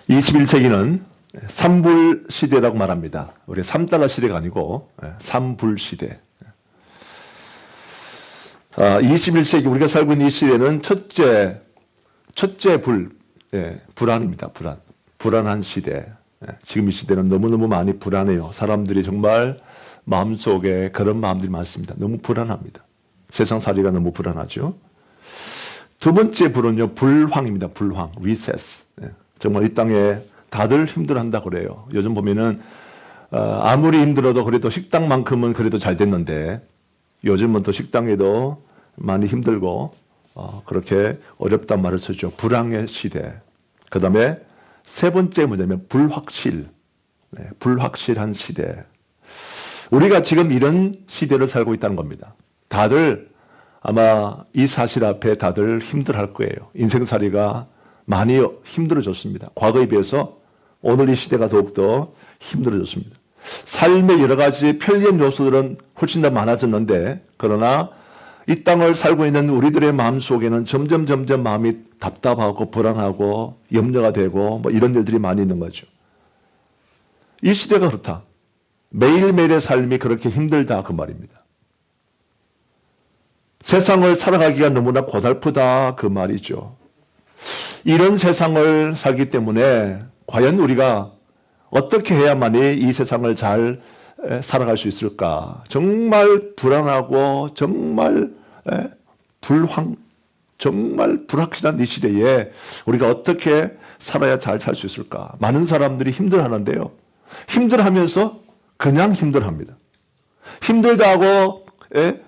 21세기는 삼불 시대라고 말합니다. 우리 3달러 시대가 아니고 삼불 시대. 21세기 우리가 살고 있는 이 시대는 첫째 불안입니다. 불안한 시대. 지금 이 시대는 너무너무 많이 불안해요. 사람들이 정말 마음속에 그런 마음들이 많습니다. 너무 불안합니다. 세상살이가 너무 불안하죠. 두 번째 불은요, 불황입니다. 불황, 리세스. 정말 이 땅에 다들 힘들어한다고 그래요. 요즘 보면은 아무리 힘들어도 그래도 식당만큼은 그래도 잘 됐는데 요즘은 또 식당에도 많이 힘들고 그렇게 어렵단 말을 쓰죠. 불황의 시대. 그 다음에 세 번째 뭐냐면 불확실. 불확실한 시대. 우리가 지금 이런 시대를 살고 있다는 겁니다. 다들 아마 이 사실 앞에 다들 힘들어할 거예요. 인생살이가 많이 힘들어졌습니다. 과거에 비해서 오늘 이 시대가 더욱더 힘들어졌습니다. 삶의 여러 가지 편리한 요소들은 훨씬 더 많아졌는데 그러나 이 땅을 살고 있는 우리들의 마음속에는 점점 마음이 답답하고 불안하고 염려가 되고 뭐 이런 일들이 많이 있는 거죠. 이 시대가 그렇다. 매일매일의 삶이 그렇게 힘들다 그 말입니다. 세상을 살아가기가 너무나 고달프다 그 말이죠. 이런 세상을 살기 때문에 과연 우리가 어떻게 해야만이 이 세상을 잘 살아갈 수 있을까? 정말 불안하고 정말 정말 불확실한 이 시대에 우리가 어떻게 살아야 잘 살 수 있을까? 많은 사람들이 힘들어하는데요. 힘들어하면서 그냥 힘들어합니다. 힘들다고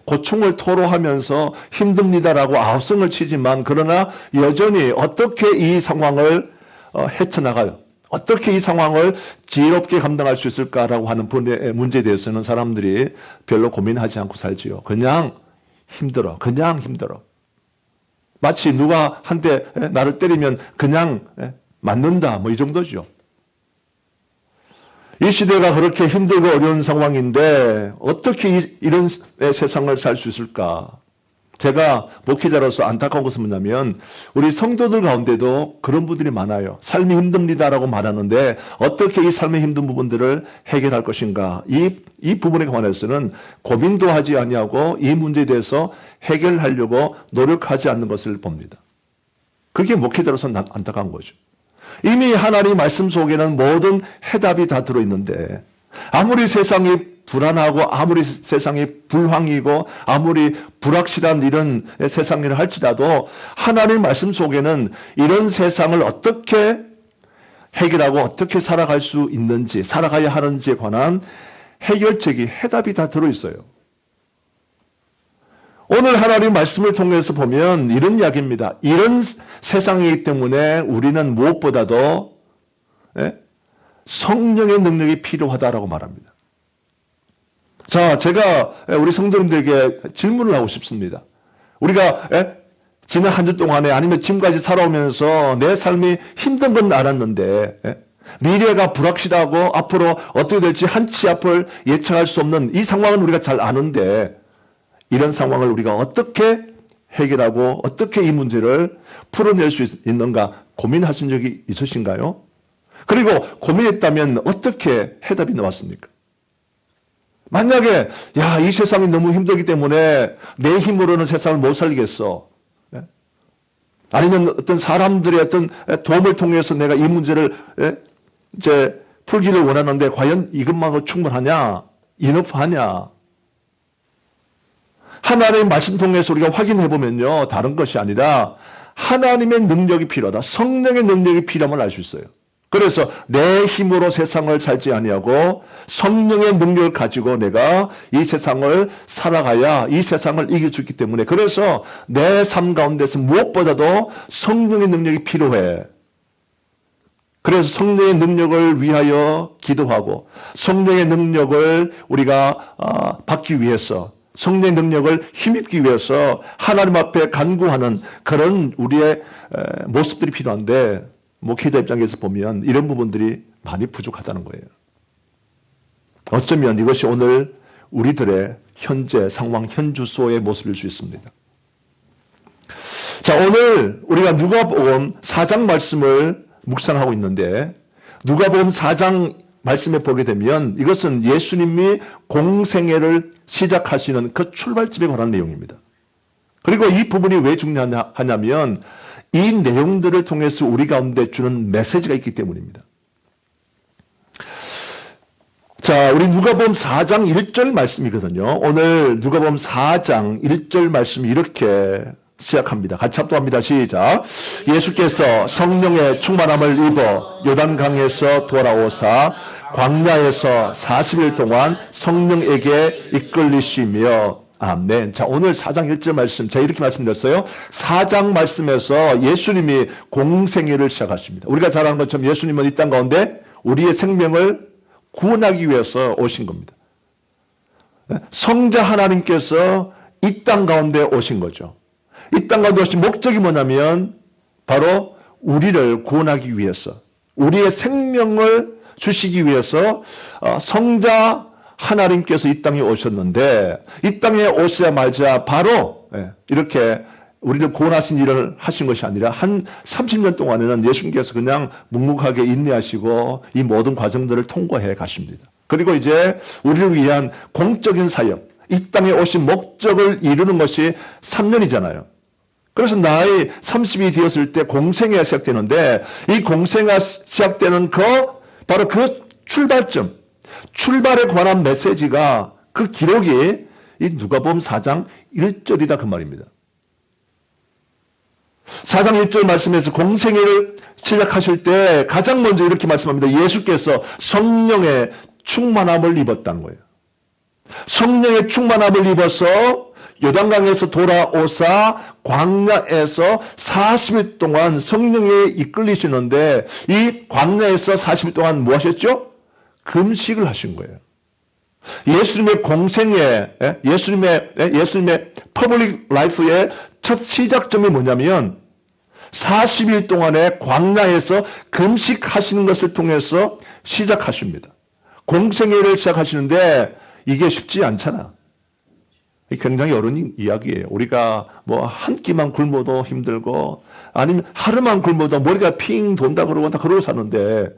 고충을 토로하면서 힘듭니다라고 아우성을 치지만 그러나 여전히 어떻게 이 상황을 헤쳐나가요? 어떻게 이 상황을 지혜롭게 감당할 수 있을까라고 하는 문제에 대해서는 사람들이 별로 고민하지 않고 살지요. 그냥 힘들어. 마치 누가 한테 나를 때리면 그냥 맞는다. 뭐 이 정도죠. 이 시대가 그렇게 힘들고 어려운 상황인데 어떻게 이런 세상을 살 수 있을까? 제가 목회자로서 안타까운 것은 뭐냐면 우리 성도들 가운데도 그런 분들이 많아요. 삶이 힘듭니다라고 말하는데 어떻게 이 삶의 힘든 부분들을 해결할 것인가? 이 부분에 관해서는 고민도 하지 아니하고 이 문제에 대해서 해결하려고 노력하지 않는 것을 봅니다. 그게 목회자로서는 안타까운 거죠. 이미 하나님 말씀 속에는 모든 해답이 다 들어있는데 아무리 세상이 불안하고 아무리 세상이 불황이고 아무리 불확실한 이런 세상이라 할지라도 하나님 말씀 속에는 이런 세상을 어떻게 해결하고 어떻게 살아갈 수 있는지 살아가야 하는지에 관한 해결책이 해답이 다 들어있어요. 오늘 하나님 말씀을 통해서 보면 이런 이야기입니다. 이런 세상이기 때문에 우리는 무엇보다도 성령의 능력이 필요하다라고 말합니다. 자, 제가 우리 성도님들에게 질문을 하고 싶습니다. 우리가 지난 한 주 동안에 아니면 지금까지 살아오면서 내 삶이 힘든 건 알았는데 미래가 불확실하고 앞으로 어떻게 될지 한치 앞을 예측할 수 없는 이 상황은 우리가 잘 아는데 이런 상황을 우리가 어떻게 해결하고 어떻게 이 문제를 풀어낼 수 있는가 고민하신 적이 있으신가요? 그리고 고민했다면 어떻게 해답이 나왔습니까? 만약에 이 세상이 너무 힘들기 때문에 내 힘으로는 세상을 못 살리겠어. 아니면 어떤 사람들의 어떤 도움을 통해서 내가 이 문제를 이제 풀기를 원하는데 과연 이것만으로 충분하냐? 인업하냐? 하나님의 말씀 통해서 우리가 확인해 보면요. 다른 것이 아니라 하나님의 능력이 필요하다. 성령의 능력이 필요함을 알 수 있어요. 그래서 내 힘으로 세상을 살지 아니하고 성령의 능력을 가지고 내가 이 세상을 살아가야 이 세상을 이길 수 있기 때문에 그래서 내 삶 가운데서 무엇보다도 성령의 능력이 필요해. 그래서 성령의 능력을 위하여 기도하고 성령의 능력을 우리가 받기 위해서 성령의 능력을 힘입기 위해서 하나님 앞에 간구하는 그런 우리의 모습들이 필요한데 목회자 입장에서 보면 이런 부분들이 많이 부족하다는 거예요. 어쩌면 이것이 오늘 우리들의 현재 상황, 현주소의 모습일 수 있습니다. 자, 오늘 우리가 누가복음 4장 말씀을 묵상하고 있는데 누가복음 4장 말씀에 보게 되면 이것은 예수님이 공생애를 시작하시는 그 출발점에 관한 내용입니다. 그리고 이 부분이 왜 중요하냐면 이 내용들을 통해서 우리 가운데 주는 메시지가 있기 때문입니다. 자, 우리 누가복음 4장 1절 말씀이거든요. 오늘 누가복음 4장 1절 말씀이 이렇게 시작합니다. 같이 합독합니다. 시작. 예수께서 성령의 충만함을 입어 요단강에서 돌아오사 광야에서 40일 동안 성령에게 이끌리시며 아멘. 자, 오늘 4장 1절 말씀 제가 이렇게 말씀드렸어요. 4장 말씀에서 예수님이 공생애를 시작하십니다. 우리가 잘 아는 것처럼 예수님은 이 땅 가운데 우리의 생명을 구원하기 위해서 오신 겁니다. 성자 하나님께서 이 땅 가운데 오신 거죠. 이 땅 가운데 오신 목적이 뭐냐면 바로 우리를 구원하기 위해서 우리의 생명을 주시기 위해서 성자 하나님께서 이 땅에 오셨는데 이 땅에 오시자마자 바로 이렇게 우리를 구원하신 일을 하신 것이 아니라 한 30년 동안에는 예수님께서 그냥 묵묵하게 인내하시고 이 모든 과정들을 통과해 가십니다. 그리고 이제 우리를 위한 공적인 사역, 이 땅에 오신 목적을 이루는 것이 3년이잖아요. 그래서 나이 30이 되었을 때 공생애가 시작되는데 이 공생애가 시작되는 바로 그 출발점, 출발에 관한 메시지가 그 기록이 이 누가복음 4장 1절이다 그 말입니다. 4장 1절 말씀에서 공생애를 시작하실 때 가장 먼저 이렇게 말씀합니다. 예수께서 성령의 충만함을 입었다는 거예요. 성령의 충만함을 입어서 요단강에서 돌아오사 광야에서 40일 동안 성령에 이끌리시는데 이 광야에서 40일 동안 뭐 하셨죠? 금식을 하신 거예요. 예수님의 공생애, 예수님의 퍼블릭 라이프의 첫 시작점이 뭐냐면 40일 동안의 광야에서 금식하시는 것을 통해서 시작하십니다. 공생애를 시작하시는데 이게 쉽지 않잖아. 굉장히 어려운 이야기예요. 우리가 뭐 한 끼만 굶어도 힘들고 아니면 하루만 굶어도 머리가 핑 돈다 그러고 다 그러고 사는데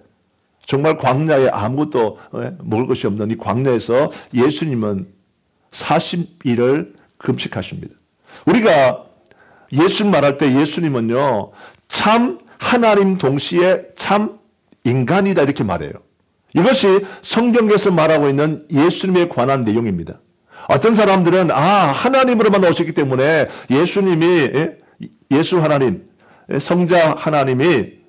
정말 광야에 아무것도 먹을 것이 없는 이 광야에서 예수님은 40일을 금식하십니다. 우리가 예수님 말할 때 예수님은요 참 하나님 동시에 참 인간이다 이렇게 말해요. 이것이 성경에서 말하고 있는 예수님에 관한 내용입니다. 어떤 사람들은 하나님으로만 오셨기 때문에 예수님이 예수 하나님 성자 하나님이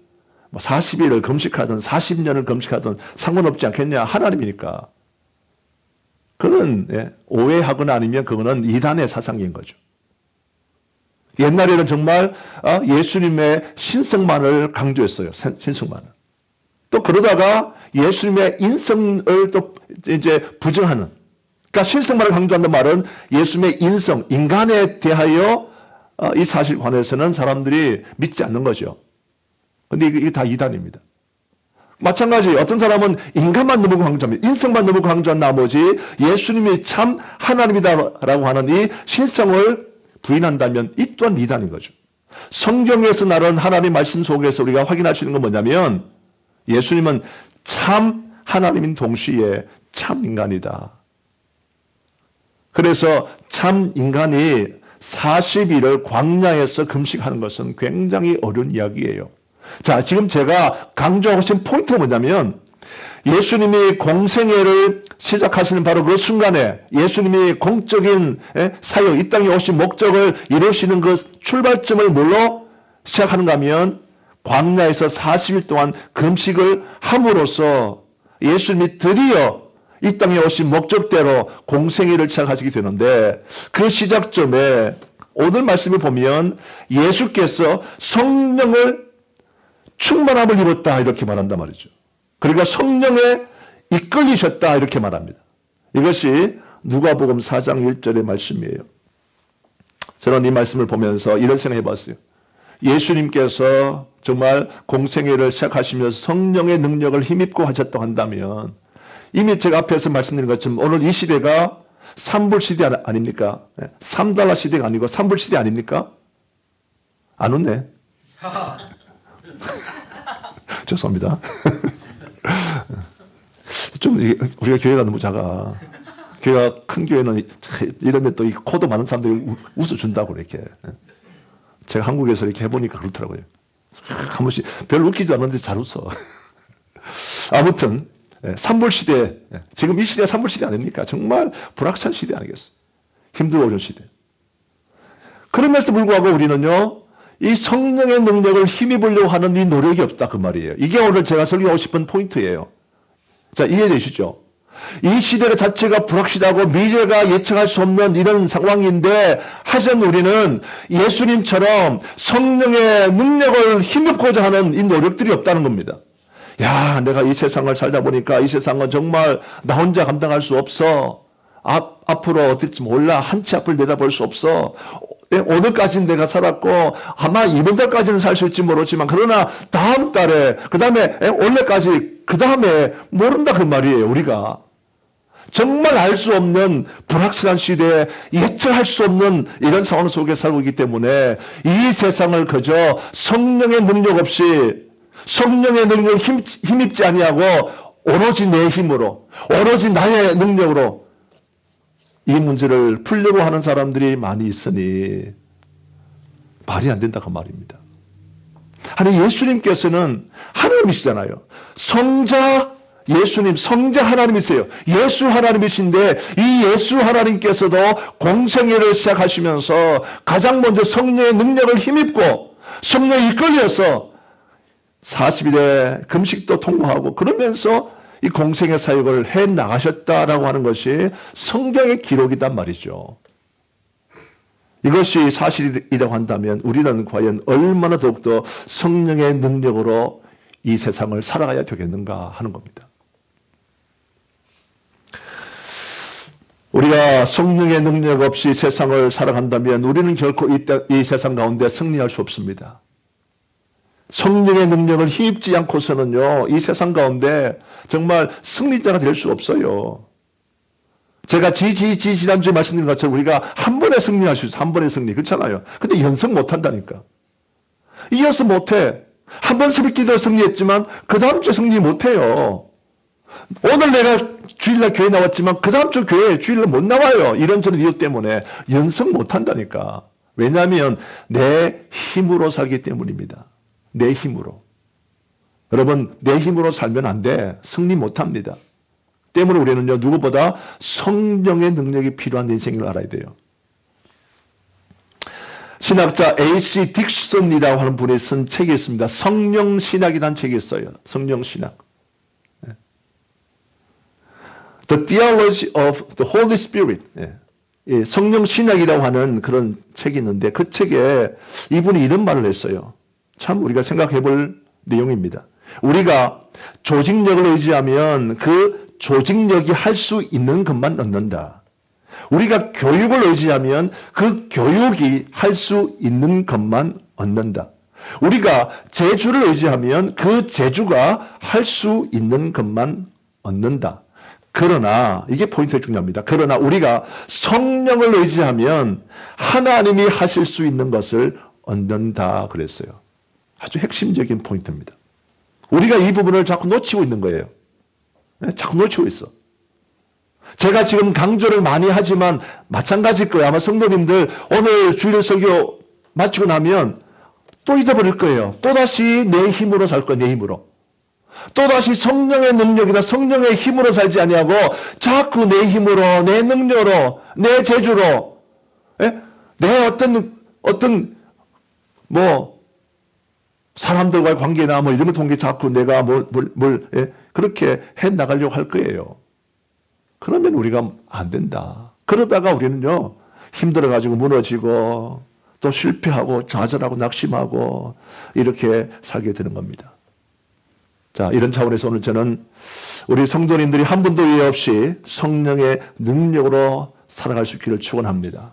40일을 금식하든 40년을 금식하든 상관없지 않겠냐 하나님이니까. 그는 오해하거나 아니면 그거는 이단의 사상인 거죠. 옛날에는 정말 예수님의 신성만을 강조했어요. 신성만을. 또 그러다가 예수님의 인성을 또 이제 부정하는. 그러니까 신성만을 강조한다는 말은 예수님의 인성, 인간에 대하여 이 사실관해서는 사람들이 믿지 않는 거죠. 근데 이게 다 이단입니다. 마찬가지 어떤 사람은 인간만 너무 강조합니다. 인성만 너무 강조한 나머지 예수님이 참 하나님이다라고 하는 이 신성을 부인한다면 이 또한 이단인 거죠. 성경에서 나온 하나님 말씀 속에서 우리가 확인할 수 있는 건 뭐냐면 예수님은 참 하나님인 동시에 참 인간이다. 그래서 참 인간이 40일을 광야에서 금식하는 것은 굉장히 어려운 이야기예요. 자, 지금 제가 강조하고 싶은 포인트가 뭐냐면 예수님이 공생애를 시작하시는 바로 그 순간에 예수님이 공적인 사역, 이 땅에 오신 목적을 이루시는 그 출발점을 뭘로 시작하는가 하면 광야에서 40일 동안 금식을 함으로써 예수님이 드디어 이 땅에 오신 목적대로 공생애를 시작하시게 되는데 그 시작점에 오늘 말씀을 보면 예수께서 성령을 충만함을 입었다 이렇게 말한단 말이죠. 그러니까 성령에 이끌리셨다 이렇게 말합니다. 이것이 누가복음 4장 1절의 말씀이에요. 저는 이 말씀을 보면서 이런 생각해 봤어요. 예수님께서 정말 공생애를 시작하시면서 성령의 능력을 힘입고 하셨다고 한다면 이미 제가 앞에서 말씀드린 것처럼 오늘 이 시대가 삼불 시대 아닙니까? $3 시대가 아니고 삼불 시대 아닙니까? 안 웃네. 죄송합니다. 좀 우리가 교회가 너무 작아. 교회가 큰 교회는 이러면 또 코도 많은 사람들이 웃어준다고 이렇게. 제가 한국에서 이렇게 해보니까 그렇더라고요. 한 번씩 별로 웃기지 않는데 잘 웃어. 아무튼 산물시대, 지금 이 시대가 산물시대 아닙니까? 정말 불확실한 시대 아니겠어요? 힘들고 어려운 시대. 그럼에도 불구하고 우리는요, 이 성령의 능력을 힘입으려고 하는 이 노력이 없다 그 말이에요. 이게 오늘 제가 설교하고 싶은 포인트예요. 자, 이해되시죠? 이 시대 자체가 불확실하고 미래가 예측할 수 없는 이런 상황인데 하지만 우리는 예수님처럼 성령의 능력을 힘입고자 하는 이 노력들이 없다는 겁니다. 야, 내가 이 세상을 살다 보니까 이 세상은 정말 나 혼자 감당할 수 없어. 앞으로 어떨지 몰라. 한 치 앞을 내다볼 수 없어. 오늘까지는 내가 살았고 아마 이번 달까지는 살 수 있을지 모르지만 그러나 다음 달에 그 다음에 올해까지 그 다음에 모른다 그 말이에요. 우리가 정말 알 수 없는 불확실한 시대에 예측할 수 없는 이런 상황 속에 살고 있기 때문에 이 세상을 그저 성령의 능력 없이 성령의 능력을 힘입지 아니하고 오로지 내 힘으로 오로지 나의 능력으로 이 문제를 풀려고 하는 사람들이 많이 있으니 말이 안 된다 그 말입니다. 아니 예수님께서는 하나님이시잖아요. 성자 예수님, 성자 하나님이세요. 예수 하나님이신데 이 예수 하나님께서도 공생애를 시작하시면서 가장 먼저 성령의 능력을 힘입고 성령에 이끌려서 40일의 금식도 통과하고 그러면서 이 공생의 사역을 해 나가셨다라고 하는 것이 성경의 기록이란 말이죠. 이것이 사실이라고 한다면 우리는 과연 얼마나 더욱더 성령의 능력으로 이 세상을 살아가야 되겠는가 하는 겁니다. 우리가 성령의 능력 없이 세상을 살아간다면 우리는 결코 이 세상 가운데 승리할 수 없습니다. 성령의 능력을 힘입지 않고서는요, 이 세상 가운데 정말 승리자가 될 수 없어요. 제가 지난주에 말씀드린 것처럼 우리가 한 번에 승리할 수 있어요. 한 번에 승리. 그렇잖아요. 근데 연속 못 한다니까. 이어서 못 해. 한 번 새벽 기도를 승리했지만 그 다음 주 승리 못 해요. 오늘 내가 주일날 교회 나왔지만 그 다음 주 교회에 주일날 못 나와요. 이런저런 이유 때문에 연속 못 한다니까. 왜냐하면 내 힘으로 살기 때문입니다. 내 힘으로. 여러분, 내 힘으로 살면 안 돼. 승리 못 합니다. 때문에 우리는요, 누구보다 성령의 능력이 필요한 인생을 알아야 돼요. 신학자 A.C. 딕슨이라고 하는 분이 쓴 책이 있습니다. 성령신학이라는 책이 있어요. 성령신학. The Theology of the Holy Spirit. 성령신학이라고 하는 그런 책이 있는데 그 책에 이분이 이런 말을 했어요. 참 우리가 생각해 볼 내용입니다. 우리가 조직력을 의지하면 그 조직력이 할 수 있는 것만 얻는다. 우리가 교육을 의지하면 그 교육이 할 수 있는 것만 얻는다. 우리가 재주를 의지하면 그 재주가 할 수 있는 것만 얻는다. 그러나 이게 포인트가 중요합니다. 그러나 우리가 성령을 의지하면 하나님이 하실 수 있는 것을 얻는다 그랬어요. 아주 핵심적인 포인트입니다. 우리가 이 부분을 자꾸 놓치고 있는 거예요. 자꾸 놓치고 있어. 제가 지금 강조를 많이 하지만 마찬가지일 거예요. 아마 성도님들 오늘 주일 설교 마치고 나면 또 잊어버릴 거예요. 또다시 내 힘으로 살 거예요. 내 힘으로. 또다시 성령의 능력이나 성령의 힘으로 살지 아니하고 자꾸 내 힘으로, 내 능력으로, 내 재주로, 내 어떤 사람들과의 관계나 이런 걸 통해 자꾸 내가 그렇게 해 나가려고 할 거예요. 그러면 우리가 안 된다. 그러다가 우리는요, 힘들어가지고 무너지고 또 실패하고 좌절하고 낙심하고 이렇게 살게 되는 겁니다. 자, 이런 차원에서 오늘 저는 우리 성도님들이 한 분도 예외 없이 성령의 능력으로 살아갈 수 있기를 축원합니다.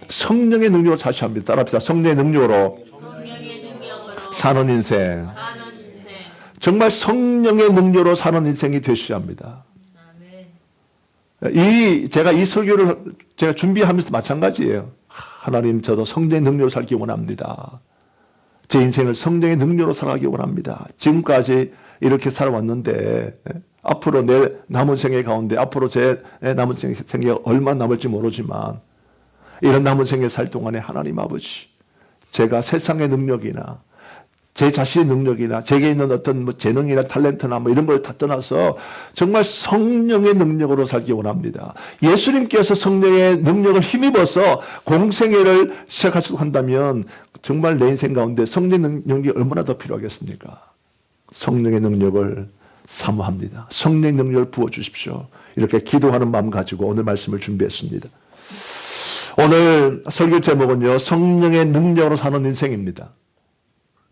성령의 능력으로 사셔야 합니다. 따라합시다. 성령의 능력으로 사는 인생. 정말 성령의 능력으로 사는 인생이 되셔야 합니다. 제가 이 설교를 제가 준비하면서 마찬가지예요. 하나님, 저도 성령의 능력으로 살기 원합니다. 제 인생을 성령의 능력으로 살아가기 원합니다. 지금까지 이렇게 살아왔는데 앞으로 내 남은 생애 가운데 앞으로 제 남은 생애가 얼마 남을지 모르지만 이런 남은 생애 살 동안에 하나님 아버지, 제가 세상의 능력이나 제 자신의 능력이나 제게 있는 어떤 뭐 재능이나 탤런트나 뭐 이런 걸 다 떠나서 정말 성령의 능력으로 살기 원합니다. 예수님께서 성령의 능력을 힘입어서 공생애를 시작하시고 한다면 정말 내 인생 가운데 성령의 능력이 얼마나 더 필요하겠습니까? 성령의 능력을 사모합니다. 성령의 능력을 부어주십시오. 이렇게 기도하는 마음 가지고 오늘 말씀을 준비했습니다. 오늘 설교 제목은요, 성령의 능력으로 사는 인생입니다.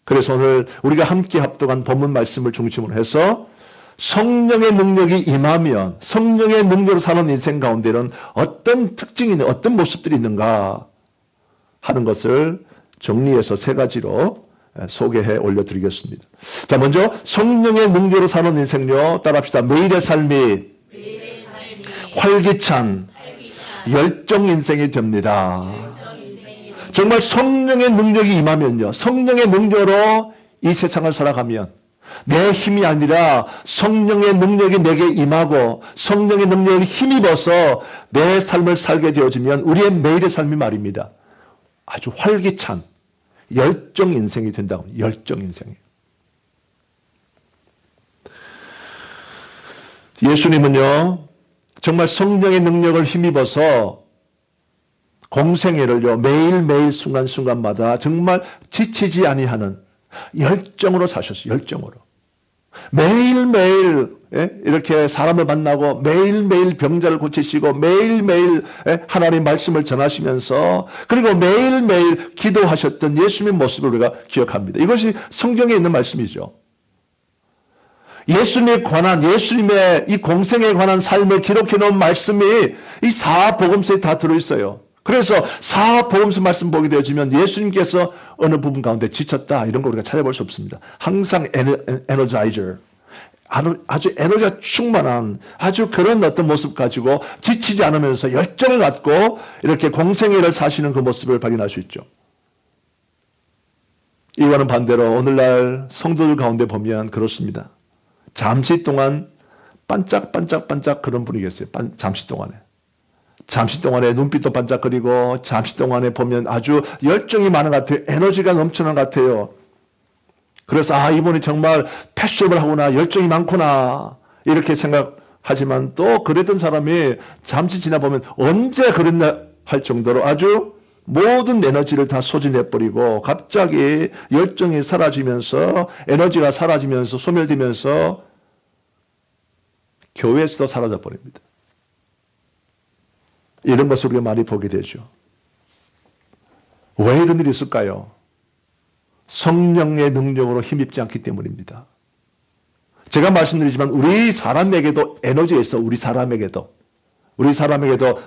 그래서 오늘 우리가 함께 합독한 본문 말씀을 중심으로 해서 성령의 능력이 임하면 성령의 능력으로 사는 인생 가운데는 어떤 특징이 있는, 어떤 모습들이 있는가 하는 것을 정리해서 세 가지로 소개해 올려드리겠습니다. 자, 먼저 성령의 능력으로 사는 인생요, 따라합시다. 매일의 삶이 활기찬 열정 인생이 됩니다. 정말 성령의 능력이 임하면요, 성령의 능력으로 이 세상을 살아가면 내 힘이 아니라 성령의 능력이 내게 임하고 성령의 능력을 힘입어서 내 삶을 살게 되어지면 우리의 매일의 삶이 말입니다, 아주 활기찬 열정 인생이 된다고. 열정 인생이에요. 예수님은요, 정말 성령의 능력을 힘입어서 공생애를요, 매일매일 순간순간마다 정말 지치지 아니하는 열정으로 사셨어요. 열정으로. 매일매일 이렇게 사람을 만나고 매일매일 병자를 고치시고 매일매일 하나님 말씀을 전하시면서 그리고 매일매일 기도하셨던 예수님의 모습을 우리가 기억합니다. 이것이 성경에 있는 말씀이죠. 예수님에 관한, 예수님의 이 공생에 관한 삶을 기록해 놓은 말씀이 이 사복음서에 다 들어있어요. 그래서 사복음서 말씀 보게 되어지면 예수님께서 어느 부분 가운데 지쳤다 이런 거 우리가 찾아볼 수 없습니다. 항상 에너자이저, 아주 에너지가 충만한 아주 그런 어떤 모습 가지고 지치지 않으면서 열정을 갖고 이렇게 공생애를 사시는 그 모습을 발견할 수 있죠. 이와는 반대로 오늘날 성도들 가운데 보면 그렇습니다. 잠시 동안 반짝반짝반짝 그런 분이 계세요. 잠시 동안에 눈빛도 반짝거리고 잠시 동안에 보면 아주 열정이 많은 것 같아요. 에너지가 넘치는 것 같아요. 그래서 이분이 정말 패셔너블하구나, 열정이 많구나 이렇게 생각하지만 또 그랬던 사람이 잠시 지나보면 언제 그랬나 할 정도로 아주 모든 에너지를 다 소진해버리고 갑자기 열정이 사라지면서 에너지가 사라지면서 소멸되면서 교회에서도 사라져버립니다. 이런 것을 우리가 많이 보게 되죠. 왜 이런 일이 있을까요? 성령의 능력으로 힘입지 않기 때문입니다. 제가 말씀드리지만 우리 사람에게도 에너지가 있어. 우리 사람에게도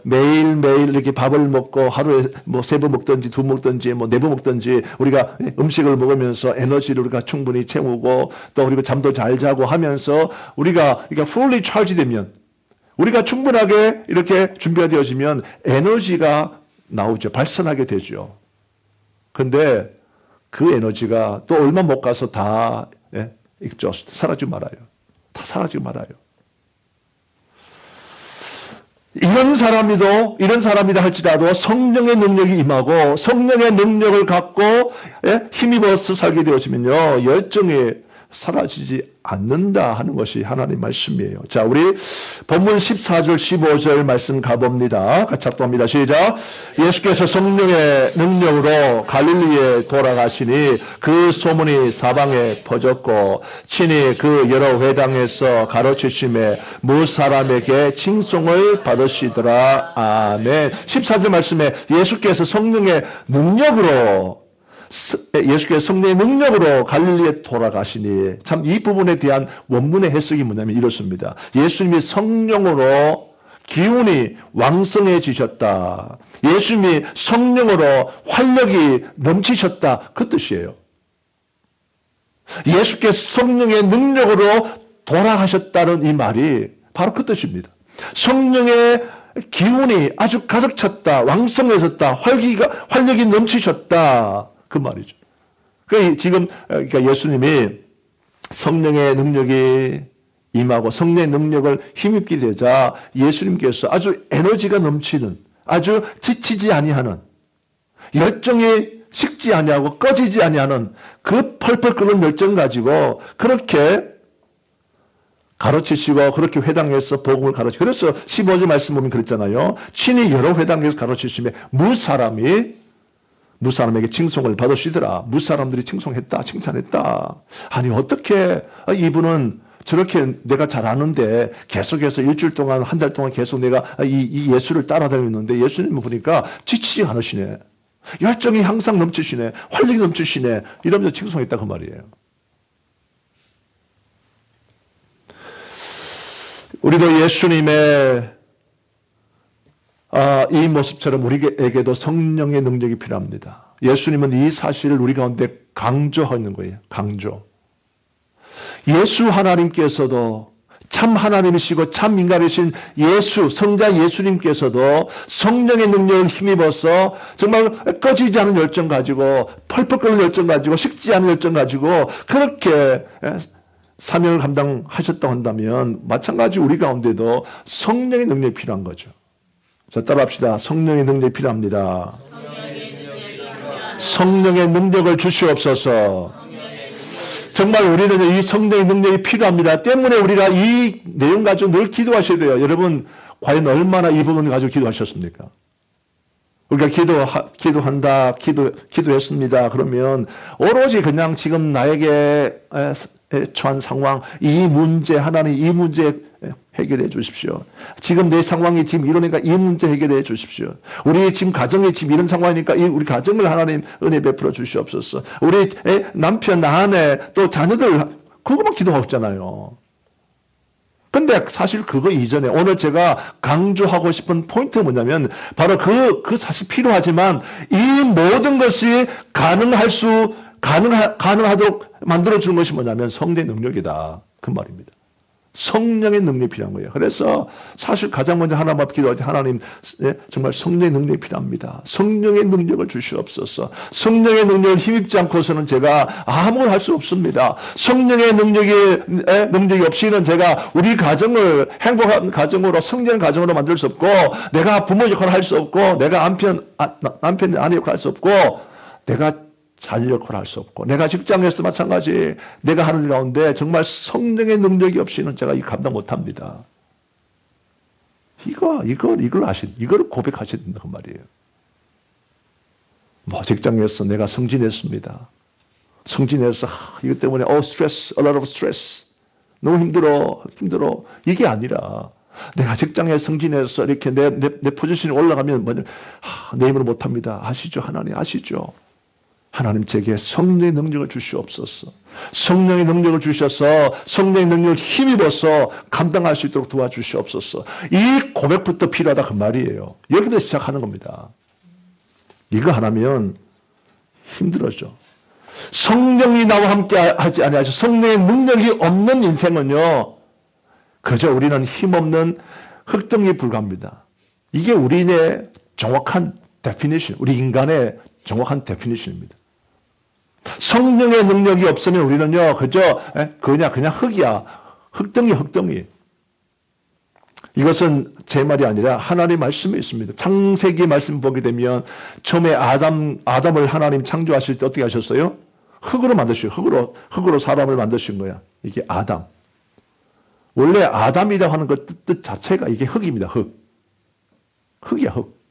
매일매일 이렇게 밥을 먹고 하루에 뭐 3번 먹든지 2번 먹든지 뭐 4번 먹든지 우리가 음식을 먹으면서 에너지를 우리가 충분히 채우고 또 그리고 잠도 잘 자고 하면서 우리가 fully charge 되면 우리가 충분하게 이렇게 준비가 되어지면 에너지가 나오죠. 발산하게 되죠. 근데 그 에너지가 또 얼마 못 가서 다 사라지고 말아요. 다 사라지고 말아요. 이런 사람이다 할지라도 성령의 능력이 임하고 성령의 능력을 갖고 힘입어서 살게 되어지면요, 열정이 사라지지 않는다 하는 것이 하나님의 말씀이에요. 자, 우리 본문 14절 15절 말씀 가봅니다. 같이 합독합니다. 시작. 예수께서 성령의 능력으로 갈릴리에 돌아가시니 그 소문이 사방에 퍼졌고 친히 그 여러 회당에서 가르치심에 무사람에게 칭송을 받으시더라. 아멘. 14절 말씀에 예수께서 성령의 능력으로 갈릴리에 돌아가시니, 참 이 부분에 대한 원문의 해석이 뭐냐면 이렇습니다. 예수님이 성령으로 기운이 왕성해지셨다. 예수님이 성령으로 활력이 넘치셨다. 그 뜻이에요. 예수께서 성령의 능력으로 돌아가셨다는 이 말이 바로 그 뜻입니다. 성령의 기운이 아주 가득 찼다. 왕성해졌다. 활력이 넘치셨다. 그 말이죠. 지금 그러니까 예수님이 성령의 능력이 임하고 성령의 능력을 힘입게 되자 예수님께서 아주 에너지가 넘치는, 아주 지치지 아니하는, 열정이 식지 아니하고 꺼지지 아니하는 그 펄펄 끓는 열정 가지고 그렇게 가르치시고 그렇게 회당에서 복음을 가르치고, 그래서 15절 말씀 보면 그랬잖아요. 친히 여러 회당에서 가르치시며 무사람에게 칭송을 받으시더라. 무사람들이 칭송했다, 칭찬했다. 아니 어떻게 이분은 저렇게 내가 잘 아는데 계속해서 일주일 동안, 한 달 동안 계속 내가 이 예수를 따라다녔는데 예수님을 보니까 지치지 않으시네. 열정이 항상 넘치시네. 활력이 넘치시네. 이러면서 칭송했다 그 말이에요. 우리도 예수님의 이 모습처럼 우리에게도 성령의 능력이 필요합니다. 예수님은 이 사실을 우리 가운데 강조하는 거예요. 강조. 예수 하나님께서도 참 하나님이시고 참 인간이신 성자 예수님께서도 성령의 능력을 힘입어서 정말 꺼지지 않은 열정 가지고, 펄펄 끓는 열정 가지고, 식지 않은 열정 가지고 그렇게 사명을 감당하셨다고 한다면 마찬가지 우리 가운데도 성령의 능력이 필요한 거죠. 자, 따라합시다. 성령의 능력이 필요합니다. 성령의 능력을 주시옵소서. 정말 우리는 이 성령의 능력이 필요합니다. 때문에 우리가 이 내용 가지고 늘 기도하셔야 돼요. 여러분, 과연 얼마나 이 부분 가지고 기도하셨습니까? 우리가 기도했습니다. 그러면 오로지 그냥 지금 나에게 처한 상황, 이 문제, 하나님 이 문제 해결해 주십시오. 지금 내 상황이 지금 이러니까 이 문제 해결해 주십시오. 우리 지금 가정이 지금 이런 상황이니까 우리 가정을 하나님 은혜 베풀어 주시옵소서. 우리 남편, 아내, 또 자녀들, 그것만 기도하고 있잖아요. 근데 사실 그거 이전에 오늘 제가 강조하고 싶은 포인트가 뭐냐면 바로 그 사실 필요하지만 이 모든 것이 가능하도록 만들어주는 것이 뭐냐면 성령의 능력이다. 그 말입니다. 성령의 능력이 필요한 거예요. 그래서 사실 가장 먼저 하나님 앞에 기도할 때 하나님 정말 성령의 능력이 필요합니다. 성령의 능력을 주시옵소서. 성령의 능력을 힘입지 않고서는 제가 아무걸 할 수 없습니다. 성령의 능력이 없이는 제가 우리 가정을 행복한 가정으로, 성장한 가정으로 만들 수 없고, 내가 부모 역할을 할 수 없고, 내가 남편, 아내 역할을 할 수 없고, 내가 자녀 역할을 할 수 없고, 내가 직장에서도 마찬가지, 내가 하는 일 가운데 정말 성령의 능력이 없이는 제가 감당 못합니다. 이걸 고백하셔야 된다고 말이에요. 직장에서 내가 승진했습니다. 승진해서 이것 때문에 스트레스, a lot of stress. 너무 힘들어. 이게 아니라 내가 직장에 승진해서 이렇게 내 포지션이 올라가면 내 힘으로 못합니다. 아시죠? 하나님 아시죠? 하나님 제게 성령의 능력을 주시옵소서. 성령의 능력을 주셔서 성령의 능력을 힘입어서 감당할 수 있도록 도와주시옵소서. 이 고백부터 필요하다 그 말이에요. 여기부터 시작하는 겁니다. 이거 하나면 힘들어져. 성령이 나와 함께 하지 아니하셔. 성령의 능력이 없는 인생은요, 그저 우리는 힘없는 흙덩이에 불과합니다. 이게 우리의 정확한 데피니션, 우리 인간의 정확한 데피니션입니다. 성령의 능력이 없으면 우리는요, 그냥 흙이야. 흙덩이. 이것은 제 말이 아니라 하나님의 말씀이 있습니다. 창세기 말씀 보게 되면 처음에 아담을 하나님 창조하실 때 어떻게 하셨어요? 흙으로 만드시고, 흙으로 사람을 만드신 거야. 이게 아담. 원래 아담이라고 하는 것 뜻 자체가 이게 흙입니다. 흙이야, 흙.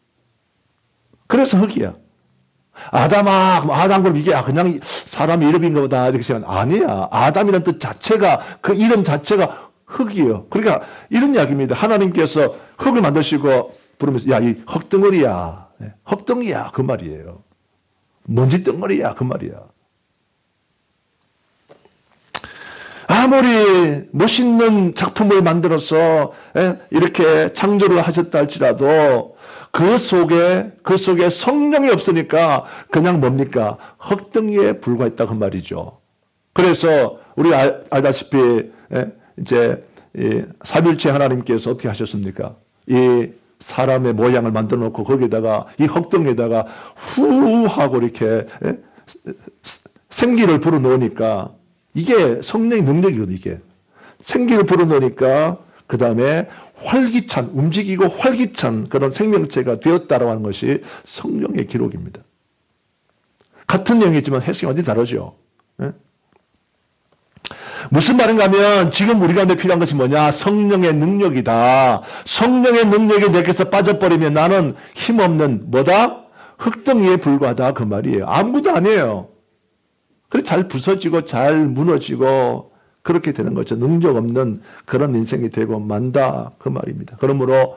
그래서 흙이야. 아담 그럼 이게 그냥 사람 이름인 거다 이렇게 생각하면 아니야. 아담이라는 뜻 자체가, 그 이름 자체가 흙이에요. 그러니까 이런 이야기입니다. 하나님께서 흙을 만드시고 부르면서 이 흙덩어리야. 흙덩이야 그 말이에요. 먼지 덩어리야 그 말이야. 아무리 멋있는 작품을 만들어서 이렇게 창조를 하셨다 할지라도 그 속에 성령이 없으니까 그냥 뭡니까? 흙덩이에 불과했다 그 말이죠. 그래서 우리 알다시피 이제 삼위일체 하나님께서 어떻게 하셨습니까? 이 사람의 모양을 만들어 놓고 거기에다가 이 흙덩이에다가 후 하고 이렇게 생기를 불어넣으니까 이게 성령의 능력이거든요. 이게 생기를 불어넣으니까 그 다음에 활기찬, 움직이고 활기찬 그런 생명체가 되었다라고 하는 것이 성령의 기록입니다. 같은 내용이지만 해석이 완전히 다르죠. 네? 무슨 말인가 하면 지금 우리 가운데 필요한 것이 뭐냐? 성령의 능력이다. 성령의 능력이 내게서 빠져버리면 나는 힘없는 뭐다? 흙덩이에 불과하다 그 말이에요. 아무것도 아니에요. 그래 잘 부서지고 잘 무너지고 그렇게 되는 거죠. 능력 없는 그런 인생이 되고 만다 그 말입니다. 그러므로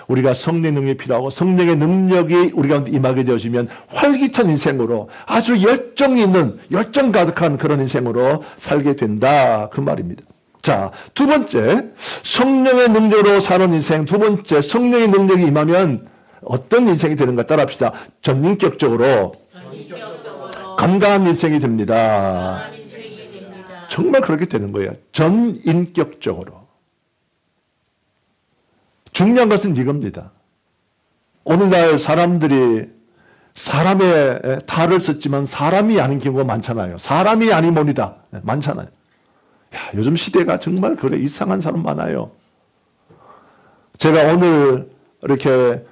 우리가 성령의 능력이 필요하고 성령의 능력이 우리 가운데 임하게 되어지면 활기찬 인생으로 아주 열정이 있는 열정 가득한 그런 인생으로 살게 된다 그 말입니다. 자, 두 번째 성령의 능력으로 사는 인생. 두 번째 성령의 능력이 임하면 어떤 인생이 되는가 따라합시다. 전인격적으로 건강한 인생이 됩니다. 정말 그렇게 되는 거예요. 전인격적으로. 중요한 것은 이겁니다. 오늘날 사람들이 사람의 탈을 썼지만 사람이 아닌 경우가 많잖아요. 사람이 아니모니다. 많잖아요. 야, 요즘 시대가 정말 그래 이상한 사람 많아요. 제가 오늘 이렇게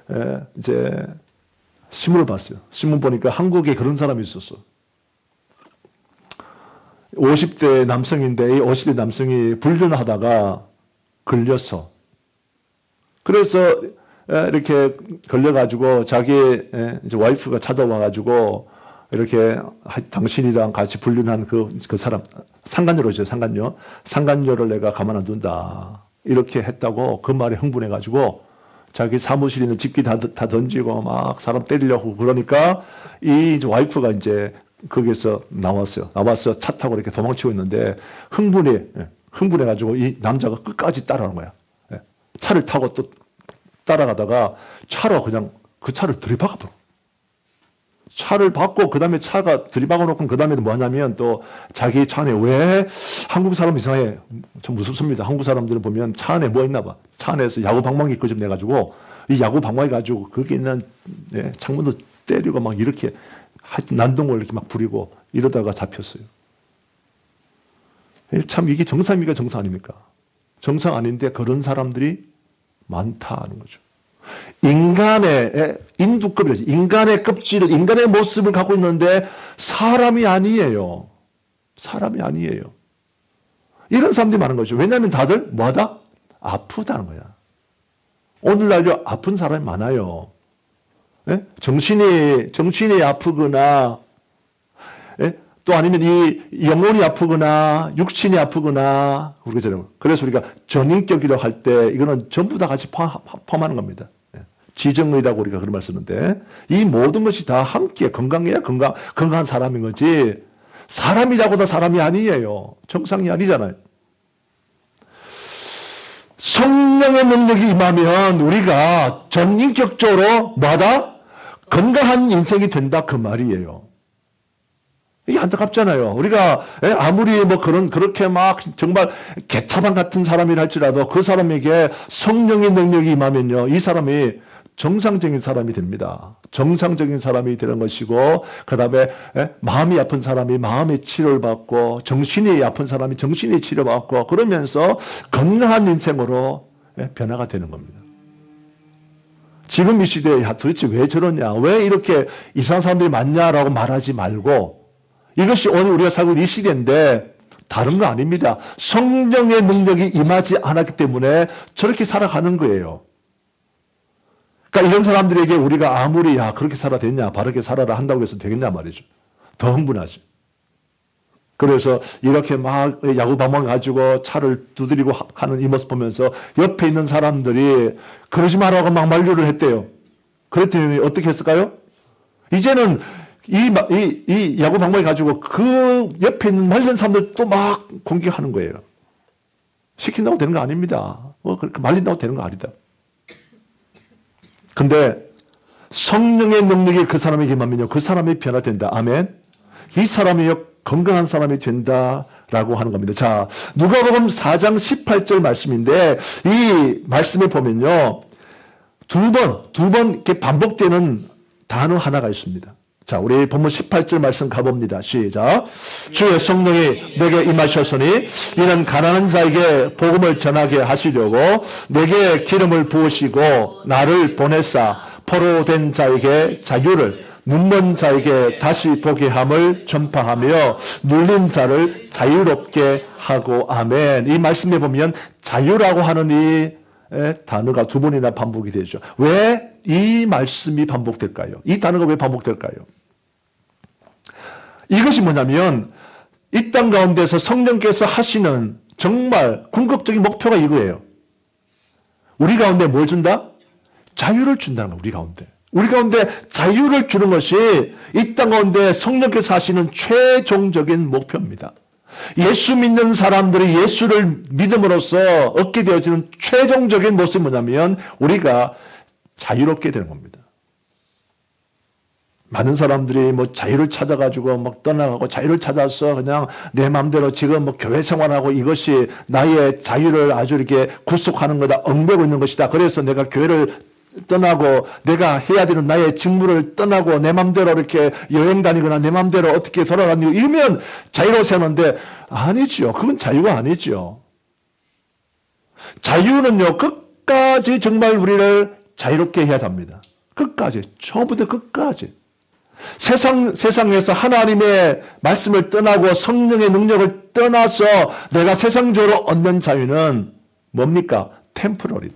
이제 신문을 봤어요. 신문 보니까 한국에 그런 사람이 있었어. 50대 남성인데 이 50대 남성이 불륜하다가 걸려서 그래서 이렇게 걸려가지고 자기 이제 와이프가 찾아와가지고 이렇게 당신이랑 같이 불륜한 그 사람 상간녀로죠. 상간녀를 내가 가만 안 둔다 이렇게 했다고 그 말에 흥분해가지고 자기 사무실에 있는 집기 다 던지고 막 사람 때리려고 그러니까 이 와이프가 이제 거기에서 나와서 차 타고 이렇게 도망치고 있는데 흥분해가지고 이 남자가 끝까지 따라가는 거야. 차를 타고 또 따라가다가 차로 그냥 그 차를 들이박아버려. 차를 박고 그 다음에 차가 들이박아놓고 그 다음에 뭐 하냐면 또 자기 차 안에 왜 한국 사람 이상해. 참 무섭습니다. 한국 사람들은 보면 차 안에 뭐 있나 봐. 차 안에서 야구 방망이 끄집내가지고 이 야구 방망이 가지고 거기 있는 창문도 때리고 막 이렇게 난동을 이렇게 막 부리고 이러다가 잡혔어요. 참 이게 정상입니까? 정상 아닙니까? 정상 아닌데 그런 사람들이 많다는 거죠. 인간의 인두껍이죠. 인간의 껍질을, 인간의 모습을 갖고 있는데 사람이 아니에요. 사람이 아니에요. 이런 사람들이 많은 거죠. 왜냐하면 다들 뭐하다? 아프다는 거야. 오늘날요 아픈 사람이 많아요. 예? 정신이 아프거나, 예? 또 아니면 이 영혼이 아프거나, 육신이 아프거나, 그러잖아요. 그래서 우리가 전인격이라고 할 때, 이거는 전부 다 같이 포함하는 겁니다. 예. 지정의라고 우리가 그런 말 쓰는데, 이 모든 것이 다 함께 건강해야 건강한 사람인 거지, 사람이라고 다 사람이 아니에요. 정상이 아니잖아요. 성령의 능력이 임하면 우리가 전인격적으로 뭐다? 건강한 인생이 된다 그 말이에요. 이게 안타깝잖아요. 우리가 아무리 뭐 그렇게 막 정말 개차반 같은 사람이라 할지라도 그 사람에게 성령의 능력이 임하면요, 이 사람이 정상적인 사람이 됩니다. 정상적인 사람이 되는 것이고, 그 다음에 마음이 아픈 사람이 마음의 치료를 받고, 정신이 아픈 사람이 정신의 치료를 받고, 그러면서 건강한 인생으로 변화가 되는 겁니다. 지금 이 시대에 도대체 왜 저러냐, 왜 이렇게 이상한 사람들이 많냐라고 말하지 말고, 이것이 오늘 우리가 살고 있는 이 시대인데 다른 거 아닙니다. 성령의 능력이 임하지 않았기 때문에 저렇게 살아가는 거예요. 그러니까 이런 사람들에게 우리가 아무리 그렇게 살아야 되냐, 바르게 살아라 한다고 해서 되겠냐 말이죠. 더 흥분하죠. 그래서 이렇게 막 야구 방망이 가지고 차를 두드리고 하는 이 모습 보면서 옆에 있는 사람들이 그러지 말라고 막 만류를 했대요. 그랬더니 어떻게 했을까요? 이제는 이 야구 방망이 가지고 그 옆에 있는 말린 사람들 또 막 공격하는 거예요. 시킨다고 되는 거 아닙니다. 그렇게 말린다고 되는 거 아니다. 근데 성령의 능력이 그 사람에게 임하면요, 그 사람이 변화된다. 아멘. 이 사람이 건강한 사람이 된다라고 하는 겁니다. 자, 누가복음 4장 18절 말씀인데 이 말씀에 보면요, 두 번 이렇게 반복되는 단어 하나가 있습니다. 자, 우리 본문 18절 말씀 가봅니다. 시작. 주의 성령이 내게 임하셨으니 이는 가난한 자에게 복음을 전하게 하시려고 내게 기름을 부으시고 나를 보내사 포로된 자에게 자유를, 눈먼 자에게 다시 보게 함을 전파하며 눌린 자를 자유롭게 하고. 아멘. 이 말씀에 보면 자유라고 하는 이 단어가 두 번이나 반복이 되죠. 왜 이 말씀이 반복될까요? 이 단어가 왜 반복될까요? 이것이 뭐냐면 이 땅 가운데서 성령께서 하시는 정말 궁극적인 목표가 이거예요. 우리 가운데 뭘 준다? 자유를 준다는 거예요. 우리 가운데. 우리 가운데 자유를 주는 것이 이 땅 가운데 성령께서 하시는 최종적인 목표입니다. 예수 믿는 사람들이 예수를 믿음으로써 얻게 되어지는 최종적인 모습이 뭐냐면 우리가 자유롭게 되는 겁니다. 많은 사람들이 뭐 자유를 찾아가지고 막 떠나가고 자유를 찾아서 그냥 내 마음대로 지금 뭐 교회 생활하고 이것이 나의 자유를 아주 이렇게 구속하는 거다, 얽매고 있는 것이다. 그래서 내가 교회를 떠나고 내가 해야 되는 나의 직무를 떠나고 내 마음대로 이렇게 여행 다니거나 내 마음대로 어떻게 돌아다니고 이러면 자유로워서 하는데 아니죠. 그건 자유가 아니죠. 자유는요, 끝까지 정말 우리를 자유롭게 해야 합니다. 끝까지. 처음부터 끝까지. 세상에서 하나님의 말씀을 떠나고 성령의 능력을 떠나서 내가 세상적으로 얻는 자유는 뭡니까? 템포러리.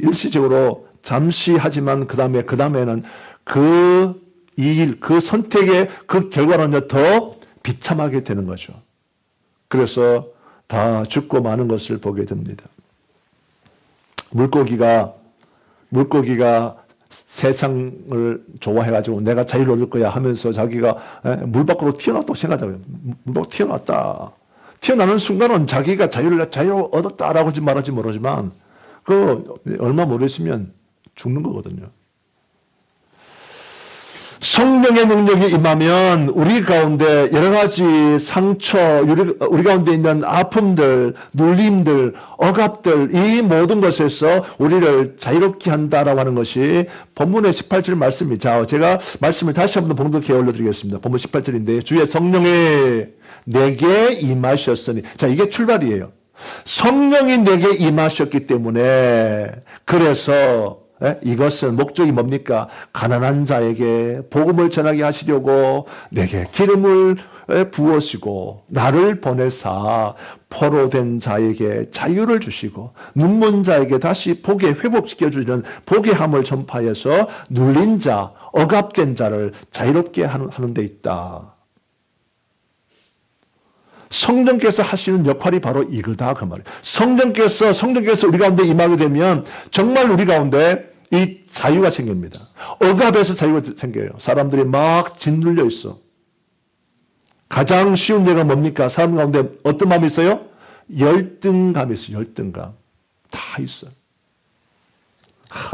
일시적으로 잠시 하지만 그 다음에는 그 일, 그 선택의 그 결과는 더 비참하게 되는 거죠. 그래서 다 죽고 마는 것을 보게 됩니다. 물고기가 세상을 좋아해가지고 내가 자유를 얻을 거야 하면서 자기가 물 밖으로 튀어나왔다고 생각하잖아요. 물 밖으로 튀어나왔다. 튀어나오는 순간은 자기가 자유를 얻었다라고 말할지 모르지만 얼마 모르겠으면 죽는 거거든요. 성령의 능력이 임하면 우리 가운데 여러 가지 상처, 우리 가운데 있는 아픔들, 눌림들, 억압들, 이 모든 것에서 우리를 자유롭게 한다라고 하는 것이 본문의 18절 말씀이죠. 자, 제가 말씀을 다시 한번 봉독해 올려드리겠습니다. 본문 18절인데 주의 성령이 내게 임하셨으니, 자, 이게 출발이에요. 성령이 내게 임하셨기 때문에, 그래서 이것은 목적이 뭡니까? 가난한 자에게 복음을 전하게 하시려고 내게 기름을 부으시고 나를 보내사 포로된 자에게 자유를 주시고 눈먼 자에게 다시 보게 회복시켜주는 보게 함을 전파해서 눌린 자, 억압된 자를 자유롭게 하는 데 있다. 성령께서 하시는 역할이 바로 이거다 그 말이에요. 성령께서 우리 가운데 임하게 되면 정말 우리 가운데 이 자유가 생깁니다. 억압에서 자유가 생겨요. 사람들이 막 짓눌려 있어. 가장 쉬운 예가 뭡니까? 사람 가운데 어떤 마음이 있어요? 열등감이 있어요. 열등감. 다 있어.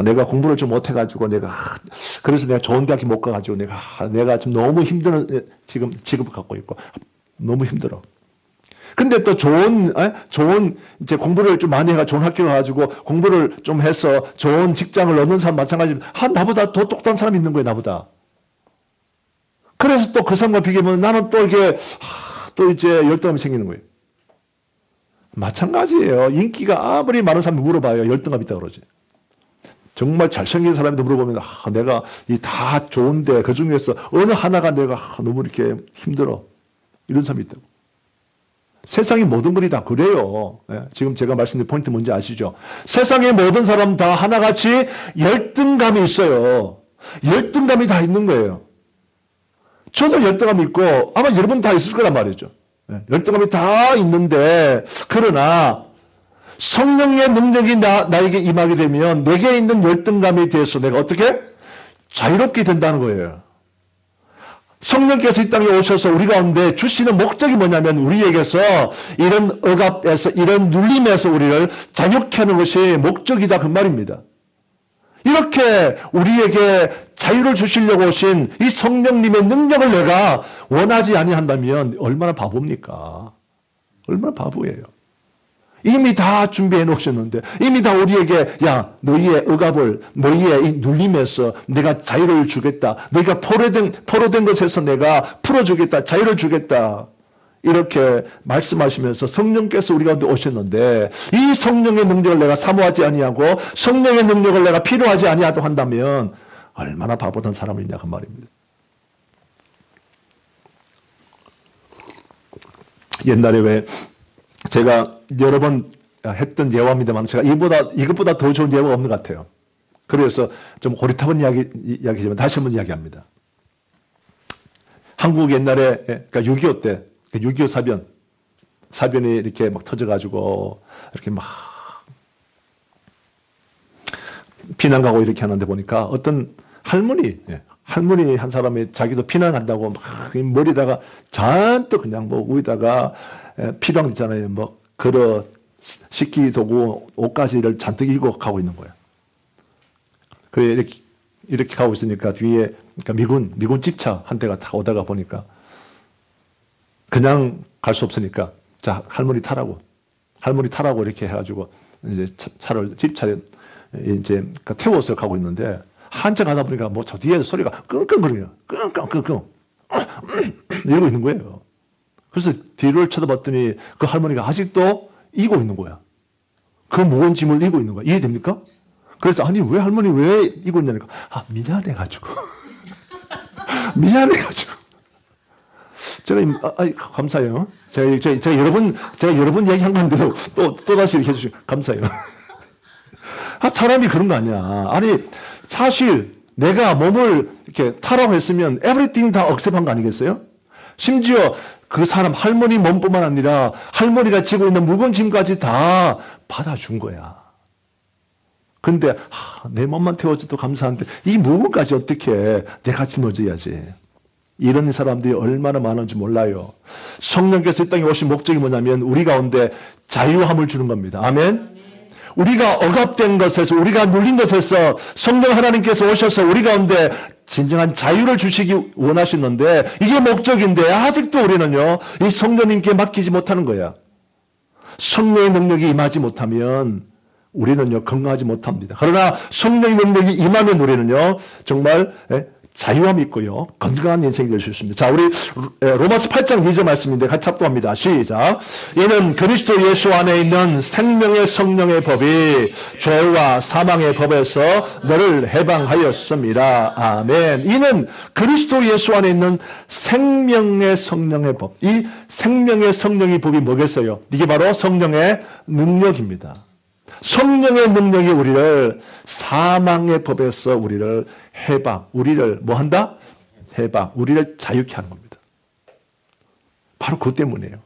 내가 공부를 좀 못해가지고 그래서 내가 좋은 대학교 못 가가지고 내가 좀 너무 힘든 지금 직업을 갖고 있고 너무 힘들어. 근데 또 좋은 이제 공부를 좀 많이 해가 좋은 학교 가가지고 공부를 좀 해서 좋은 직장을 얻는 사람 마찬가지로 나보다 더 똑똑한 사람이 있는 거예요, 나보다. 그래서 또 그 사람과 비교하면 나는 또 이게 또 이제 열등감이 생기는 거예요. 마찬가지예요. 인기가 아무리 많은 사람이 물어봐요, 열등감 있다고 그러지. 정말 잘생긴 사람한테 물어보면 내가 이 다 좋은데 그 중에서 어느 하나가 내가 너무 이렇게 힘들어. 이런 사람이 있다고. 세상의 모든 분이 다 그래요. 지금 제가 말씀드린 포인트 뭔지 아시죠? 세상의 모든 사람 다 하나같이 열등감이 있어요. 열등감이 다 있는 거예요. 저도 열등감이 있고 아마 여러분 다 있을 거란 말이죠. 열등감이 다 있는데 그러나 성령의 능력이 나에게 임하게 되면 내게 있는 열등감에 대해서 내가 어떻게? 자유롭게 된다는 거예요. 성령께서 이 땅에 오셔서 우리 가운데 주시는 목적이 뭐냐면 우리에게서 이런 억압에서 이런 눌림에서 우리를 자유케 하는 것이 목적이다 그 말입니다. 이렇게 우리에게 자유를 주시려고 오신 이 성령님의 능력을 내가 원하지 아니한다면 얼마나 바보입니까? 얼마나 바보예요. 이미 다 준비해 놓으셨는데, 이미 다 우리에게, 야, 너희의 억압을, 너희의 이 눌림에서 내가 자유를 주겠다. 너희가 포로된 것에서 내가 풀어주겠다. 자유를 주겠다. 이렇게 말씀하시면서 성령께서 우리 가운데 오셨는데, 이 성령의 능력을 내가 사모하지 아니하고 성령의 능력을 내가 필요하지 아니하도 한다면 얼마나 바보던 사람이냐 그 말입니다. 옛날에 왜 제가 여러 번 했던 예화입니다만, 제가 이것보다 더 좋은 예화가 없는 것 같아요. 그래서 좀 고리타분 이야기지만 다시 한번 이야기합니다. 한국 옛날에, 그러니까 6.25 때, 6.25 사변이 이렇게 막 터져가지고, 이렇게 막, 피난 가고 이렇게 하는데 보니까 어떤 할머니 한 사람이 자기도 피난한다고 막 머리다가 잔뜩 그냥 뭐 위에다가 필요한 거 있잖아요. 뭐 그릇, 식기 도구, 옷가지를 잔뜩 일고 가고 있는 거예요. 그래 이렇게 가고 있으니까 뒤에 그러니까 미군 집차 한 대가 다 오다가 보니까 그냥 갈 수 없으니까 자 할머니 타라고 이렇게 해가지고 이제 집차를 이제 태워서 가고 있는데 한참 가다 보니까 뭐 저 뒤에 소리가 끙끙거려요. 끙끙 이러고 있는 거예요. 그래서 뒤를 쳐다봤더니 그 할머니가 아직도 이고 있는 거야. 그 무거운 짐을 이고 있는 거야. 이해됩니까? 그래서 아니 왜 할머니 왜 이고 있냐니까 미안해가지고 제가 감사해요. 제가 여러 번 얘기한 건데도 또 다시 이렇게 해주시고 감사해요. 사람이 그런 거 아니야. 아니 사실 내가 몸을 이렇게 타라고 했으면 everything 다 억셉한 거 아니겠어요? 심지어 그 사람 할머니 몸뿐만 아니라 할머니가 지고 있는 무거운 짐까지 다 받아준 거야. 근데 내 몸만 태워줘도 감사한데 이 무거운 까지 어떻게 내가 짊어져야지. 이런 사람들이 얼마나 많은지 몰라요. 성령께서 이 땅에 오신 목적이 뭐냐면 우리 가운데 자유함을 주는 겁니다. 아멘. 우리가 억압된 것에서 우리가 눌린 것에서 성령 하나님께서 오셔서 우리 가운데 진정한 자유를 주시기 원하시는데 이게 목적인데 아직도 우리는요 이 성령님께 맡기지 못하는 거야. 성령의 능력이 임하지 못하면 우리는요 건강하지 못합니다. 그러나 성령의 능력이 임하면 우리는요 정말 자유함이 있고요 건강한 인생이 될 수 있습니다. 자, 우리 로마서 8장 2절 말씀인데 같이 합독합니다. 시작. 이는 그리스도 예수 안에 있는 생명의 성령의 법이 죄와 사망의 법에서 너를 해방하였습니다. 아멘. 이는 그리스도 예수 안에 있는 생명의 성령의 법. 이 생명의 성령의 법이 뭐겠어요? 이게 바로 성령의 능력입니다. 성령의 능력이 우리를 사망의 법에서 우리를 해방, 우리를 뭐 한다? 해방, 우리를 자유케 하는 겁니다. 바로 그것 때문이에요.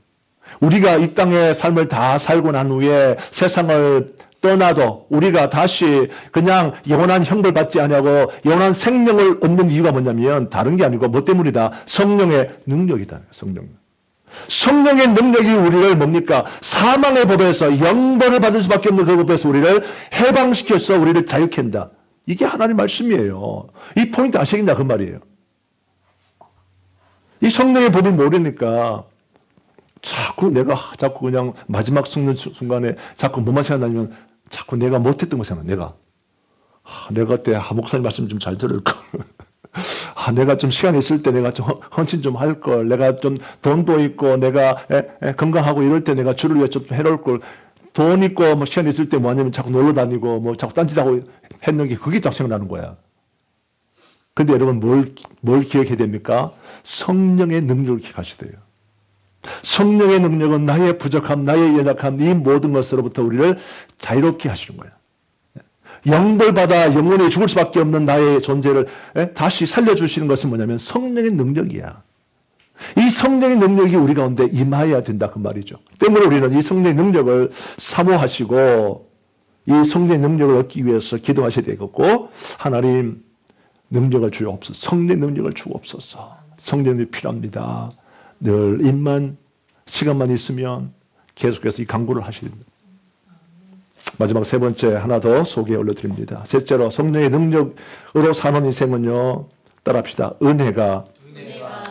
우리가 이 땅의 삶을 다 살고 난 후에 세상을 떠나도 우리가 다시 그냥 영원한 형벌 받지 아니하고 영원한 생명을 얻는 이유가 뭐냐면 다른 게 아니고 뭐 때문이다? 성령의 능력이다. 성령의 능력이 우리를 뭡니까? 사망의 법에서 영벌을 받을 수밖에 없는 그 법에서 우리를 해방시켜서 우리를 자유케 한다. 이게 하나님 말씀이에요. 이 포인트 아시겠냐 그 말이에요. 이 성령의 법을 모르니까 자꾸 그냥 마지막 죽는 순간에 자꾸 뭐만 생각나면 자꾸 내가 못했던 거 생각나. 내가 그때 목사님 말씀 좀 잘 들을 걸. 내가 좀 시간 있을 때 내가 좀 헌신 좀 할 걸. 내가 좀 돈도 있고 내가 건강하고 이럴 때 내가 주를 위해 좀 해놓을 걸. 돈 있고 뭐 시간 있을 때 뭐 하냐면 자꾸 놀러 다니고 뭐 자꾸 딴짓하고 했는 게 그게 자꾸 생각나는 거야. 근데 여러분 뭘 기억해야 됩니까? 성령의 능력을 기억하셔야 돼요. 성령의 능력은 나의 부족함, 나의 연약함, 이 모든 것으로부터 우리를 자유롭게 하시는 거야. 영벌받아 영원히 죽을 수밖에 없는 나의 존재를 다시 살려주시는 것은 뭐냐면 성령의 능력이야. 이 성령의 능력이 우리 가운데 임하여야 된다 그 말이죠. 때문에 우리는 이 성령의 능력을 사모하시고 이 성령의 능력을 얻기 위해서 기도하셔야 되겠고 하나님 능력을 주옵소서. 성령의 능력을 주옵소서. 성령이 필요합니다. 늘 입만 시간만 있으면 계속해서 이 간구를 하셔야 됩니다. 마지막 세 번째 하나 더 소개해 올려드립니다. 셋째로 성령의 능력으로 사는 인생은요. 따라합시다. 은혜가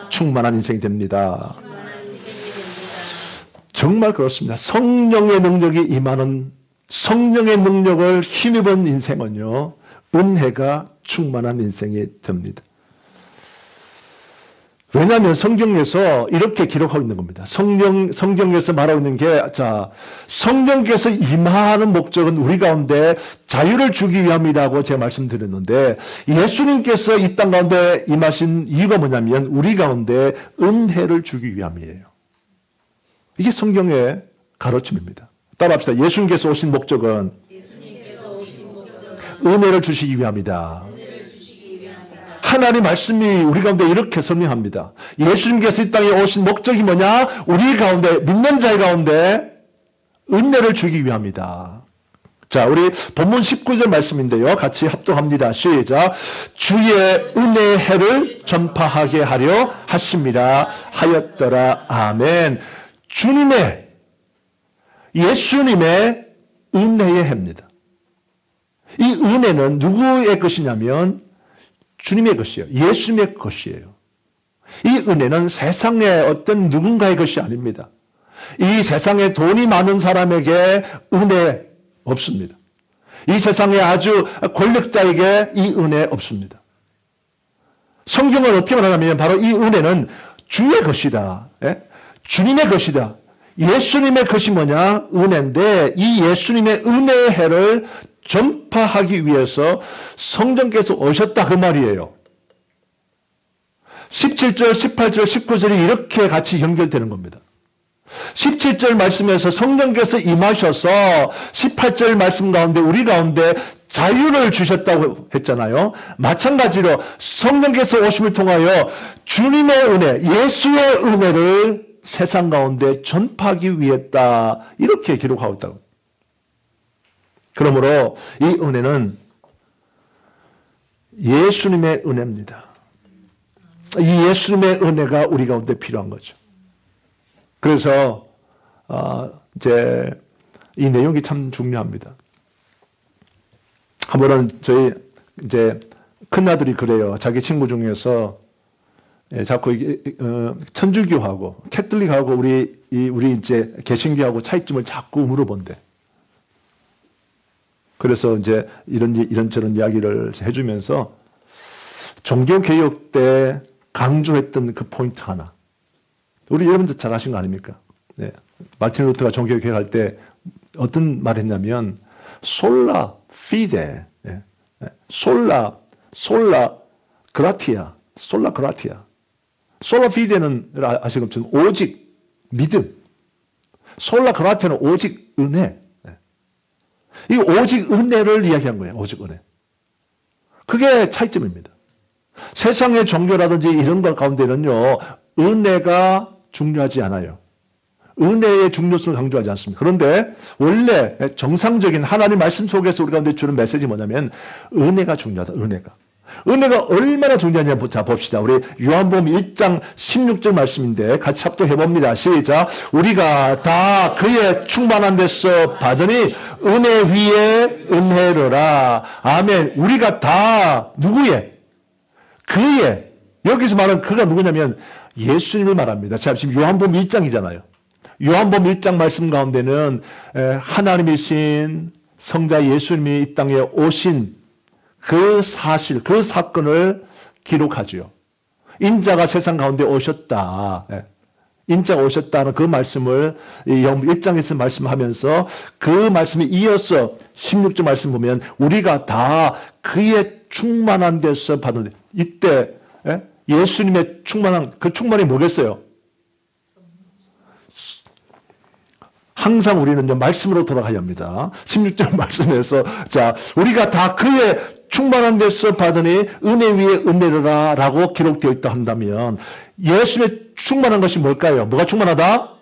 충만한 인생이 됩니다. 정말 그렇습니다. 성령의 능력이 임하는 성령의 능력을 힘입은 인생은요, 은혜가 충만한 인생이 됩니다. 왜냐하면 성경에서 이렇게 기록하고 있는 겁니다. 성경에서 말하고 있는 게, 성령께서 임하는 목적은 우리 가운데 자유를 주기 위함이라고 제가 말씀드렸는데, 예수님께서 이 땅 가운데 임하신 이유가 뭐냐면, 우리 가운데 은혜를 주기 위함이에요. 이게 성경의 가르침입니다. 따라합시다. 예수님께서 오신 목적은 은혜를 주시기 위함이다. 하나님 말씀이 우리 가운데 이렇게 설명합니다. 예수님께서 이 땅에 오신 목적이 뭐냐? 우리 가운데, 믿는 자의 가운데 은혜를 주기 위함이다. 자, 우리 본문 19절 말씀인데요. 같이 합독합니다. 시작. 주의 은혜의 해를 전파하게 하려 하심이라 하였더라. 아멘. 주님의, 예수님의 은혜의 해입니다. 이 은혜는 누구의 것이냐면 주님의 것이에요. 예수님의 것이에요. 이 은혜는 세상의 어떤 누군가의 것이 아닙니다. 이 세상에 돈이 많은 사람에게 은혜 없습니다. 이 세상에 아주 권력자에게 이 은혜 없습니다. 성경은 어떻게 말하냐면 바로 이 은혜는 주의 것이다. 주님의 것이다. 예수님의 것이 뭐냐? 은혜인데 이 예수님의 은혜의 해를 전파하기 위해서 성령께서 오셨다 그 말이에요. 17절, 18절, 19절이 이렇게 같이 연결되는 겁니다. 17절 말씀에서 성령께서 임하셔서 18절 말씀 가운데 우리 가운데 자유를 주셨다고 했잖아요. 마찬가지로 성령께서 오심을 통하여 주님의 은혜, 예수의 은혜를 세상 가운데 전파하기 위했다. 이렇게 기록하고 있다고. 그러므로 이 은혜는 예수님의 은혜입니다. 이 예수님의 은혜가 우리 가운데 필요한 거죠. 그래서 이제 이 내용이 참 중요합니다. 한 번은 저희 이제 큰아들이 그래요. 자기 친구 중에서 자꾸 천주교하고 캐톨릭하고 우리 이제 개신교하고 차이점을 자꾸 물어본대. 그래서 이제 이런저런 이야기를 해주면서 종교개혁 때 강조했던 그 포인트 하나. 우리 여러분들 잘 아신 거 아닙니까? 네. 마틴 루터가 종교개혁할 때 어떤 말을 했냐면, 솔라 피데, 솔라 그라티아. 솔라 피데는 아시는 것처럼 오직 믿음. 솔라 그라티아는 오직 은혜. 이 오직 은혜를 이야기한 거예요. 오직 은혜. 그게 차이점입니다. 세상의 종교라든지 이런 것 가운데는요, 은혜가 중요하지 않아요. 은혜의 중요성을 강조하지 않습니다. 그런데 원래 정상적인 하나님 말씀 속에서 우리 가운데 주는 메시지 뭐냐면 은혜가 중요하다. 은혜가 얼마나 중요하냐 자 봅시다. 우리 요한복음 1장 16절 말씀인데 같이 합독해봅니다. 시작. 우리가 다 그의 충만한 데서 받으니 은혜 위에 은혜로라. 아멘. 우리가 다 누구의? 그의. 여기서 말하는 그가 누구냐면 예수님을 말합니다. 자, 지금 요한복음 1장이잖아요. 요한복음 1장 말씀 가운데는 하나님이신 성자 예수님이 이 땅에 오신 그 사실, 그 사건을 기록하죠. 인자가 세상 가운데 오셨다. 인자가 오셨다는 그 말씀을 요한복음 1장에서 말씀하면서 그 말씀에 이어서 16절 말씀 보면 우리가 다 그의 충만한 데서 받은 이때 예수님의 충만한 그 충만이 뭐겠어요? 항상 우리는요 말씀으로 돌아가야 합니다. 16절 말씀에서 자 우리가 다 그의 충만한 데서 받으니 은혜 위에 은혜로라 라고 기록되어 있다 한다면 예수님의 충만한 것이 뭘까요? 뭐가 충만하다?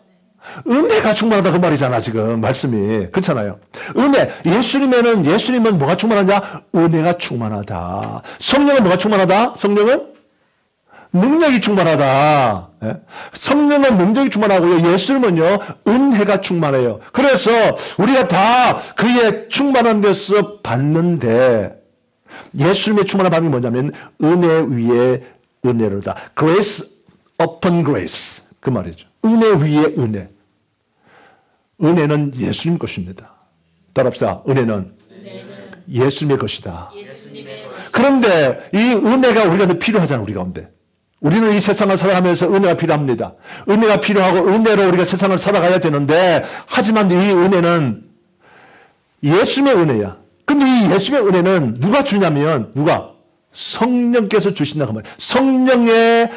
은혜가 충만하다 그 말이잖아 지금 말씀이. 그렇잖아요. 은혜. 예수님은 뭐가 충만하냐? 은혜가 충만하다. 성령은 뭐가 충만하다? 성령은 능력이 충만하다. 성령은 능력이 충만하고요. 예수님은요 은혜가 충만해요. 그래서 우리가 다 그의 충만한 데서 받는데 예수님의 충만한 반응이 뭐냐면 은혜 위에 은혜로다. Grace upon grace 그 말이죠. 은혜 위에 은혜. 은혜는 예수님 것입니다. 따라합시다. 은혜는 예수님의 것이다. 그런데 이 은혜가 우리 가운데 필요하잖아요. 우리 가운데. 우리는 이 세상을 살아가면서 은혜가 필요합니다. 은혜가 필요하고 은혜로 우리가 세상을 살아가야 되는데, 하지만 이 은혜는 예수님의 은혜야. 근데 이 예수님의 은혜는 누가 주냐면, 누가? 성령께서 주신다고 말이에요.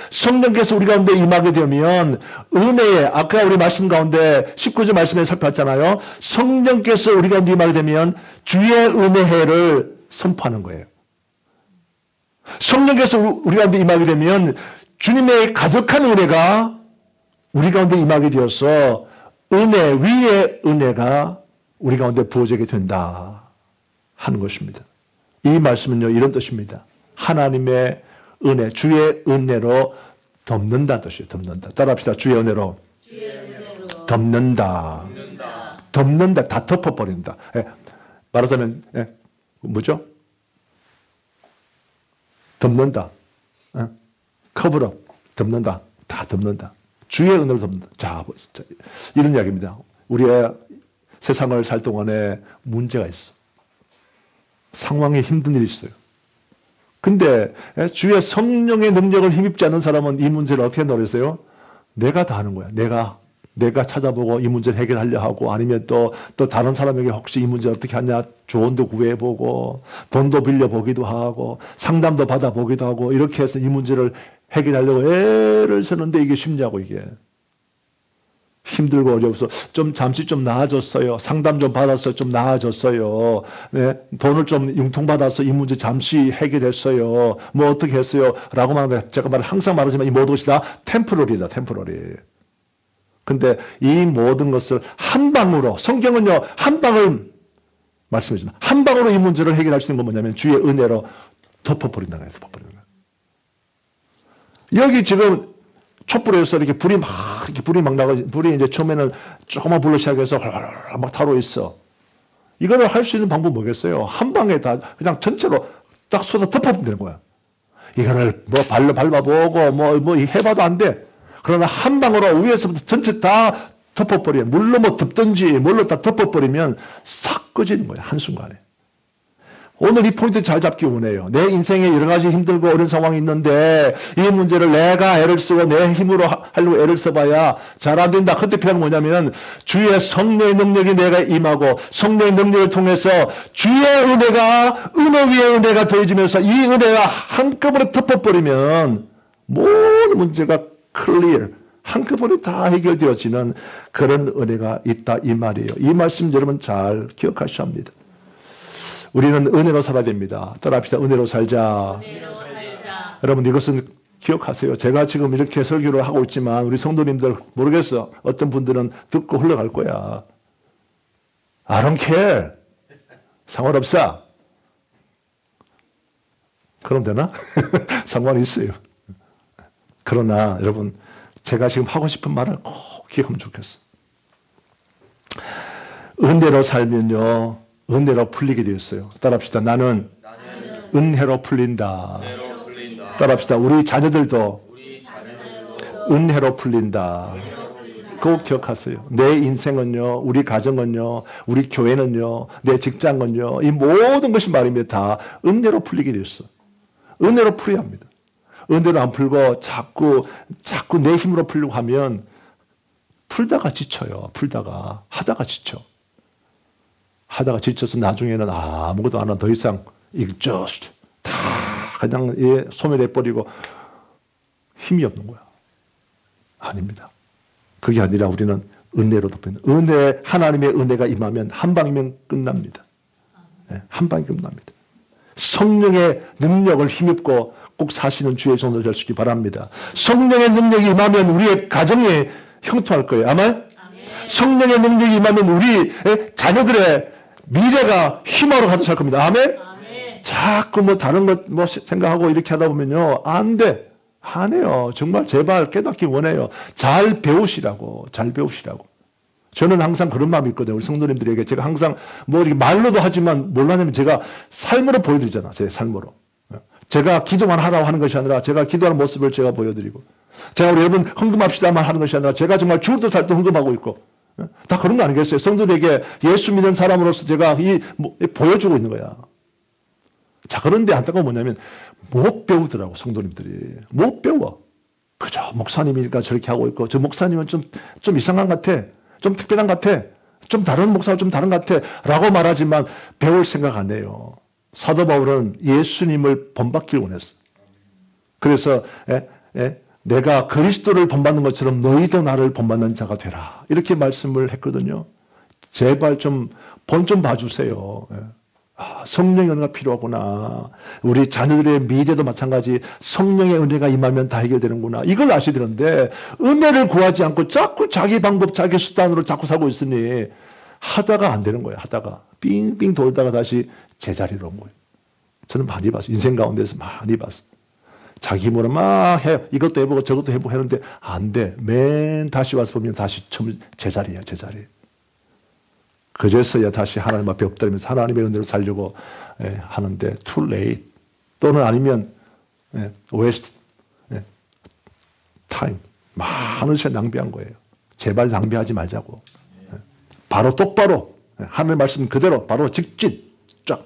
성령께서 우리 가운데 임하게 되면 은혜에, 아까 우리 말씀 가운데 19절 말씀에 살펴봤잖아요. 성령께서 우리 가운데 임하게 되면 주의 은혜를 선포하는 거예요. 성령께서 우리 가운데 임하게 되면 주님의 가득한 은혜가 우리 가운데 임하게 되어서 은혜 위의 은혜가 우리 가운데 부어지게 된다 하는 것입니다. 이 말씀은요, 이런 뜻입니다. 하나님의 은혜, 주의 은혜로 덮는다 뜻이에요. 덮는다. 따라합시다. 주의 은혜로. 덮는다. 덮는다. 다 덮어버린다. 예. 말하자면 뭐죠? 덮는다. 커버업. 덮는다. 다 덮는다. 주의 은혜로 덮는다. 자, 이런 이야기입니다. 우리의 세상을 살 동안에 문제가 있어. 상황에 힘든 일이 있어요. 근데 주의 성령의 능력을 힘입지 않는 사람은 이 문제를 어떻게 노렸어요? 내가 다 하는 거야. 내가 찾아보고 이 문제를 해결하려 하고, 아니면 또 다른 사람에게 혹시 이 문제 어떻게 하냐 조언도 구해보고, 돈도 빌려보기도 하고, 상담도 받아보기도 하고, 이렇게 해서 이 문제를 해결하려고 애를 쓰는데 이게 쉽냐고. 이게 힘들고 어려워서 잠시 좀 나아졌어요. 상담 좀 받아서 좀 나아졌어요. 네, 돈을 좀 융통받아서 이 문제 잠시 해결했어요. 뭐 어떻게 했어요? 라고 말하는데, 제가 항상 말하지만 이 모든 것이 다 템포러리다. 템포러리. 근데 이 모든 것을 한 방으로, 성경은요, 한 방을 말씀해주지만, 한 방으로 이 문제를 해결할 수 있는 건 뭐냐면 주의 은혜로 덮어버린다는 거예요. 덮어버리는 거예요. 여기 지금 촛불에서 이렇게 불이 막 나가지, 불이 이제 처음에는 조그만 불로 시작해서 막 타고 있어. 이거를 할 수 있는 방법은 뭐겠어요? 한 방에 다 그냥 전체로 딱 쏟아 덮어보면 되는 거야. 이거를 뭐 발로 밟아보고 뭐 해봐도 안 돼. 그러나 한 방으로 위에서부터 전체 다 덮어버리면, 물로 뭐 덮든지 뭘로 다 덮어버리면 싹 꺼지는 거야. 한순간에. 오늘 이 포인트 잘 잡기 원해요. 내 인생에 여러 가지 힘들고 어려운 상황이 있는데 이 문제를 내가 애를 쓰고 내 힘으로 하려고 애를 써봐야 잘 안 된다. 그때 필요한 건 뭐냐면 주의 성령의 능력이 내가 임하고, 성령의 능력을 통해서 주의 은혜가, 은혜 위에 은혜가 더해지면서 이 은혜가 한꺼번에 덮어버리면 모든 문제가 클리어, 한꺼번에 다 해결되어지는 그런 은혜가 있다 이 말이에요. 이 말씀 여러분 잘 기억하셔야 합니다. 우리는 은혜로 살아야 됩니다. 따라합시다. 은혜로 살자. 여러분 이것은 기억하세요. 제가 지금 이렇게 설교를 하고 있지만 우리 성도님들 모르겠어. 어떤 분들은 듣고 흘러갈 거야. I don't care. 상관없어. 그럼 되나? 상관이 있어요. 그러나 여러분, 제가 지금 하고 싶은 말을 꼭 기억하면 좋겠어. 은혜로 살면요, 은혜로 풀리게 되었어요. 따라합시다. 나는 은혜로 풀린다. 따라합시다. 우리 자녀들도 은혜로 풀린다. 꼭 기억하세요. 내 인생은요, 우리 가정은요, 우리 교회는요, 내 직장은요, 이 모든 것이 말입니다. 다 은혜로 풀리게 되었어. 은혜로 풀어야 합니다. 은혜로 안 풀고 자꾸 내 힘으로 풀려고 하면 풀다가 지쳐요. 하다가 지쳐. 하다가 지쳐서 나중에는 아무것도 안 하고 더 이상 다 그냥 소멸해버리고 힘이 없는 거야. 아닙니다. 그게 아니라 우리는 은혜로 덮이는, 하나님의 은혜가 임하면 한 방이면 끝납니다. 네, 한 방이 끝납니다. 성령의 능력을 힘입고 꼭 사시는 주의 손을 잡수기 바랍니다. 성령의 능력이 임하면 우리의 가정이 형통할 거예요. 아멘? 성령의 능력이 임하면 우리 자녀들의 미래가 희망으로 가득할 겁니다. 아멘? 자꾸 다른 것 생각하고 이렇게 하다 보면요, 안 돼. 안 해요. 정말 제발 깨닫기 원해요. 잘 배우시라고. 저는 항상 그런 마음이 있거든요. 우리 성도님들에게 제가 항상 이렇게 말로도 하지만 뭘 하냐면 제가 삶으로 보여드리잖아. 제 삶으로. 제가 기도만 하라고 하는 것이 아니라 제가 기도하는 모습을 제가 보여드리고, 제가 우리 여러분 헌금합시다만 하는 것이 아니라 제가 정말 죽을 듯 살 듯 헌금하고 있고, 다 그런 거 아니겠어요? 성도들에게 예수 믿는 사람으로서 제가 보여주고 있는 거야. 자, 그런데 안타까운 뭐냐면 못 배우더라고, 성도님들이. 못 배워. 그죠? 목사님이니까 저렇게 하고 있고, 저 목사님은 좀 이상한 것 같아. 좀 특별한 것 같아. 좀 다른 목사가 좀 다른 것 같아. 라고 말하지만 배울 생각 안 해요. 사도 바울은 예수님을 본받기를 원했어. 그래서, 내가 그리스도를 본받는 것처럼 너희도 나를 본받는 자가 되라. 이렇게 말씀을 했거든요. 제발 본 좀 봐주세요. 성령의 은혜가 필요하구나. 우리 자녀들의 미래도 마찬가지 성령의 은혜가 임하면 다 해결되는구나. 이걸 아셔야 되는데 은혜를 구하지 않고 자꾸 자기 방법, 자기 수단으로 자꾸 살고 있으니 하다가 안 되는 거예요. 하다가 빙빙 돌다가 다시 제자리로 온 거예요. 저는 많이 봤어요. 인생 가운데서 많이 봤어요. 자기 힘으로 막 해. 이것도 해보고 저것도 해보고 하는데 안 돼. 맨 다시 와서 보면 다시 처음 제자리야, 제자리. 그제서야 다시 하나님 앞에 엎드리면서 하나님의 은혜로 살려고 하는데 too late. 또는 아니면 waste time. 많은 시간 낭비한 거예요. 제발 낭비하지 말자고. 바로 똑바로 하나님의 말씀 그대로 바로 직진 쫙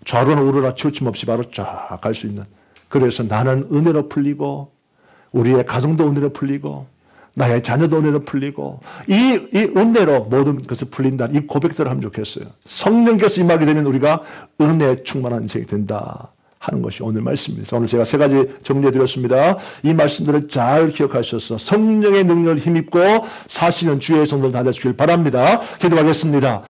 좌로나 우로나 치우침 없이 바로 쫙 갈 수 있는. 그래서 나는 은혜로 풀리고 우리의 가정도 은혜로 풀리고 나의 자녀도 은혜로 풀리고 이 은혜로 모든 것을 풀린다는 이 고백들을 하면 좋겠어요. 성령께서 임하게 되면 우리가 은혜에 충만한 인생이 된다 하는 것이 오늘 말씀입니다. 오늘 제가 3가지 정리해 드렸습니다. 이 말씀들을 잘 기억하셔서 성령의 능력을 힘입고 사시는 주의 손을 다져주길 바랍니다. 기도하겠습니다.